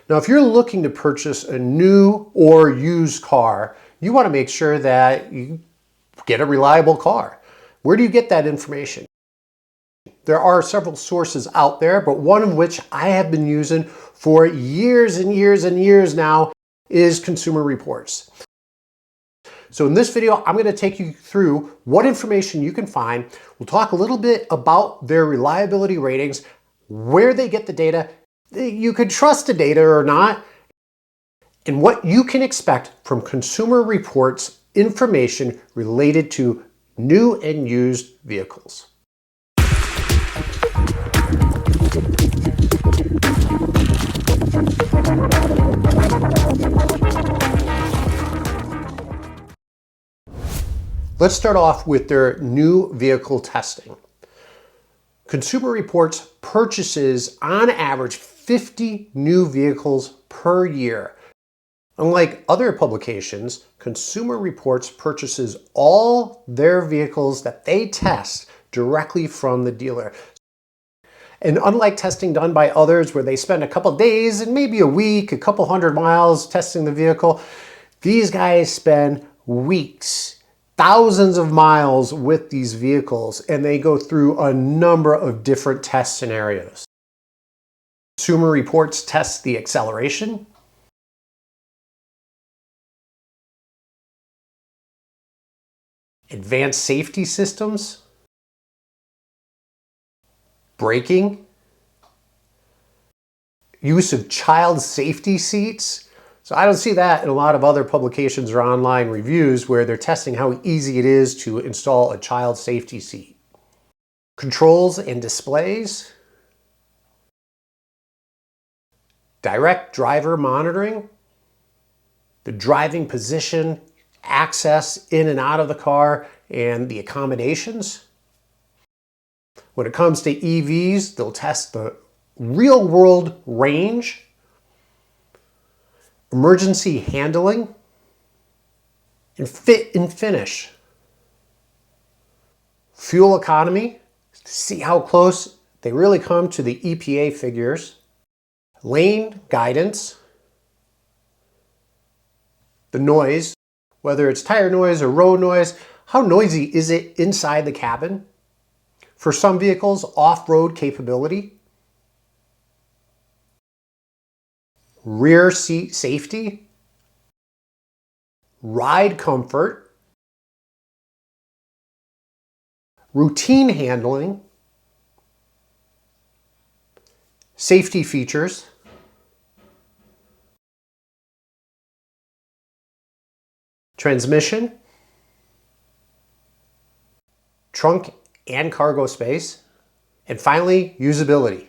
Now, if you're looking to purchase a new or used car, you want to make sure that you get a reliable car. Where do you get that information? There are several sources out there, but one of which I have been using for years and years and years now is Consumer Reports. So in this video, I'm going to take you through what information you can find. We'll talk a little bit about their reliability ratings, where they get the data, you could trust the data or not, and what you can expect from Consumer Reports information related to new and used vehicles. Let's start off with their new vehicle testing. Consumer Reports purchases on average 50 new vehicles per year. Unlike other publications, Consumer Reports purchases all their vehicles that they test directly from the dealer. And unlike testing done by others where they spend a couple days and maybe a week, a couple hundred miles testing the vehicle, these guys spend weeks, thousands of miles with these vehicles, and they go through a number of different test scenarios. Consumer Reports tests the acceleration, advanced safety systems, braking, use of child safety seats. So I don't see that in a lot of other publications or online reviews where they're testing how easy it is to install a child safety seat. Controls and displays, direct driver monitoring, the driving position, access in and out of the car, and the accommodations. When it comes to EVs, they'll test the real-world range, emergency handling, and fit and finish. Fuel economy, see how close they really come to the EPA figures. Lane guidance, the noise, whether it's tire noise or road noise, how noisy is it inside the cabin? For some vehicles, off-road capability. Rear seat safety, ride comfort, routine handling, safety features, transmission, trunk and cargo space, and finally, usability.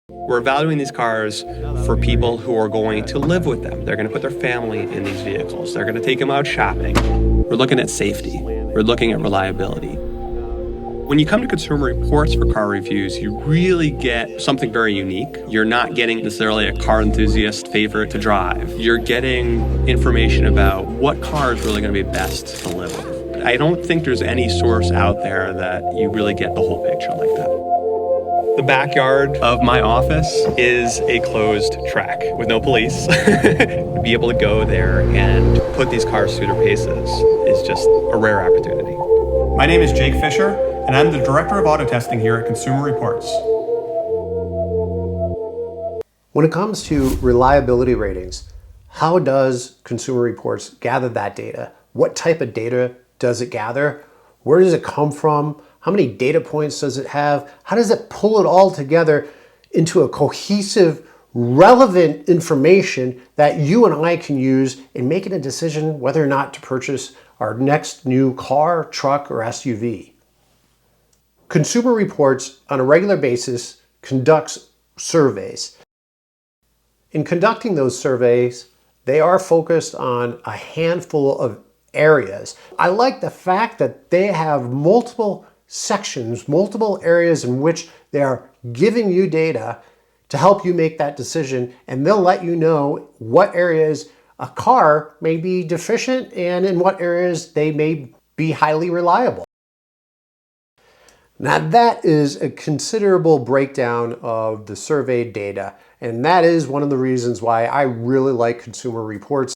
We're valuing these cars for people who are going to live with them. They're going to put their family in these vehicles. They're going to take them out shopping. We're looking at safety. We're looking at reliability. When you come to Consumer Reports for car reviews, you really get something very unique. You're not getting necessarily a car enthusiast favorite to drive. You're getting information about what car is really going to be best to live with. I don't think there's any source out there that you really get the whole picture like that. The backyard of my office is a closed track with no police. To be able to go there and put these cars through their paces is just a rare opportunity. My name is Jake Fisher, and I'm the Director of Auto Testing here at Consumer Reports. When it comes to reliability ratings, how does Consumer Reports gather that data? What type of data does it gather? Where does it come from? How many data points does it have? How does it pull it all together into a cohesive, relevant information that you and I can use in making a decision whether or not to purchase our next new car, truck, or SUV? Consumer Reports, on a regular basis, conducts surveys. In conducting those surveys, they are focused on a handful of areas. I like the fact that they have multiple sections, multiple areas in which they are giving you data to help you make that decision, and they'll let you know what areas a car may be deficient and in what areas they may be highly reliable. Now that is a considerable breakdown of the survey data, And that is one of the reasons why I really like Consumer Reports.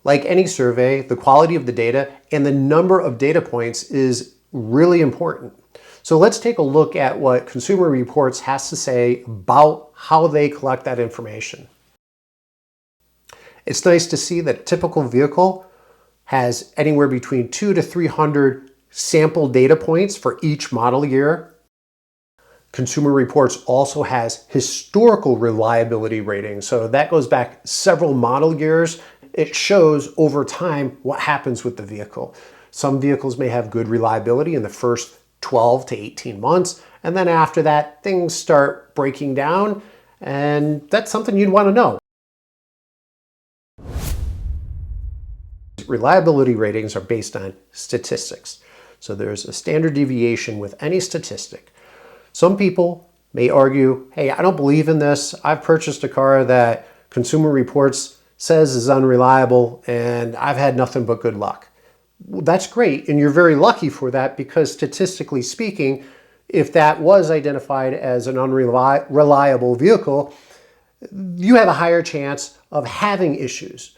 Like any survey, the quality of the data and the number of data points is really important. So let's take a look at what Consumer Reports has to say about how they collect that information. It's nice to see that a typical vehicle has anywhere between 200 to 300 sample data points for each model year. Consumer Reports also has historical reliability ratings. So that goes back several model years. It shows over time what happens with the vehicle. Some vehicles may have good reliability in the first 12 to 18 months. And then after that, things start breaking down. And that's something you'd want to know. Reliability ratings are based on statistics. So there's a standard deviation with any statistic. Some people may argue, hey, I don't believe in this. I've purchased a car that Consumer Reports says is unreliable and I've had nothing but good luck. Well, that's great, and you're very lucky for that because statistically speaking, if that was identified as an unreliable vehicle, you have a higher chance of having issues.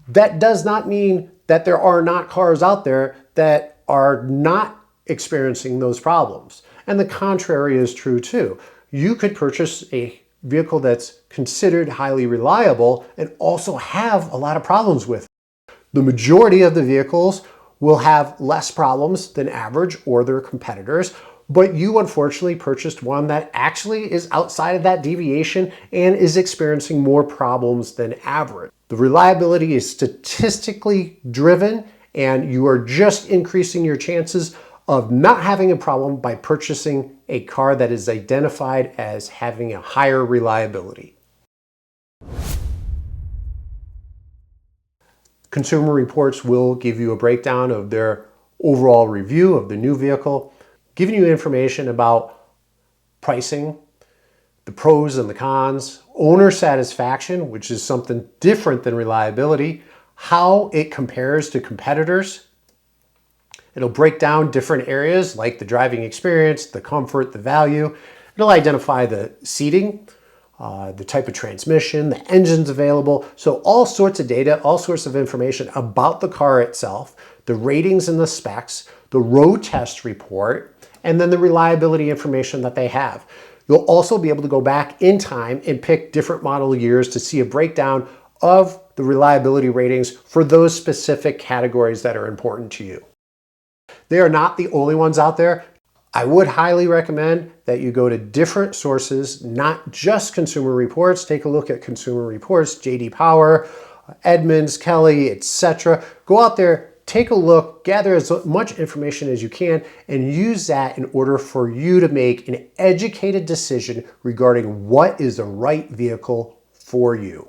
That does not mean that there are not cars out there that are not experiencing those problems. And the contrary is true too. You could purchase a vehicle that's considered highly reliable and also have a lot of problems with it. The majority of the vehicles will have less problems than average or their competitors, but you unfortunately purchased one that actually is outside of that deviation and is experiencing more problems than average. The reliability is statistically driven, and you are just increasing your chances of not having a problem by purchasing a car that is identified as having a higher reliability. Consumer Reports will give you a breakdown of their overall review of the new vehicle, giving you information about pricing, the pros and the cons, owner satisfaction, which is something different than reliability, how it compares to competitors. It'll break down different areas like the driving experience, the comfort, the value. It'll identify the seating, the type of transmission, the engines available. So all sorts of data, all sorts of information about the car itself, the ratings and the specs, the road test report, and then the reliability information that they have. You'll also be able to go back in time and pick different model years to see a breakdown of the reliability ratings for those specific categories that are important to you. They are not the only ones out there. I would highly recommend that you go to different sources, not just Consumer Reports. Take a look at Consumer Reports, J.D. Power, Edmunds, Kelly, etc. Go out there, take a look, gather as much information as you can, and use that in order for you to make an educated decision regarding what is the right vehicle for you.